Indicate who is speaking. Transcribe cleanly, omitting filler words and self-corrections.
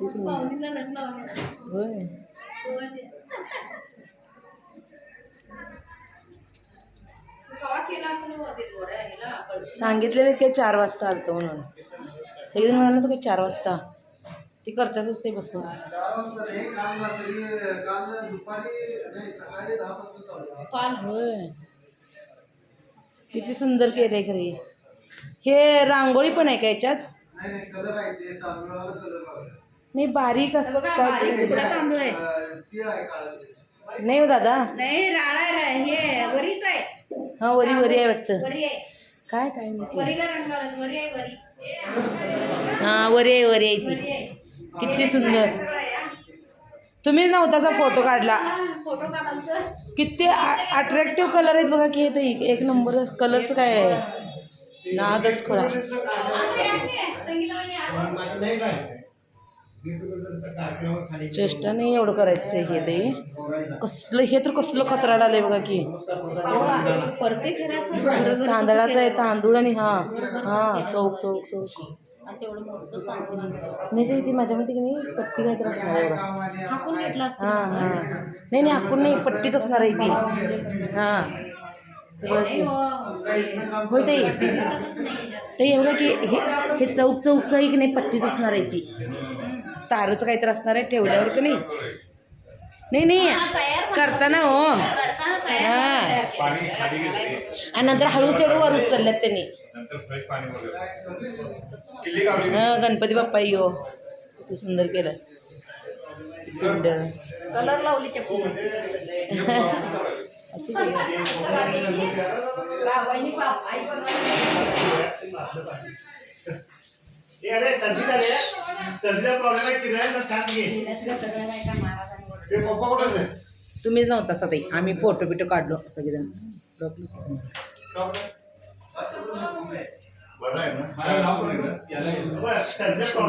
Speaker 1: किती सुंदर. होय. सांगितलेले काही 4 वाजता आलतो म्हणून. सगळेजण म्हणाले तर काही 4 वाजता ते करतातच ते बसून. होय. किती सुंदर केलंय घरी. हे रांगोळी पण आहे का याच्यात? नाही बारीक असतात तांदूळ आहे. नाही हो दादा. नाही राळा हे वरीच आहे. हा वरी वरी आहे वाटतं. काय काय हा वरी आहे वरी आहे ती. किती सुंदर. तुम्हीच नव्हताचा फोटो काढला. किती अट्रॅक्टिव्ह कलर आहेत बघा की. हे एक नंबर कलरचं काय आहे नादच खोळा. चेष्टा नाही एवढं करायचं हे ते कसलं. हे तर कसलं खतराड आलंय बघा की. तांदळाचं आहे तांदूळ आणि हा हा चौक चौक चौक नाही ती माझ्यामध्ये की नाही पट्टी काहीतरी असणार आहे बघा. हां हां नाही नाही हाकून नाही पट्टीच असणार आहे ती. हां होय ते बघा की हे चौक चौकचं आहे की नाही पट्टीच असणार आहे ती. तारचं काहीतरी असणार आहे ठेवल्यावर की नाही. नाही नाही करताना हो. हां आणि नंतर हळूच तेवढं वर उचलल्यात त्यांनी. गणपती बाप्पा यो किती सुंदर केलं. पिंड कलर लावली असं तुम्हीच नव्हता सध्या. आम्ही फोटो बिटो काढलो सगळेजण. सदाशिव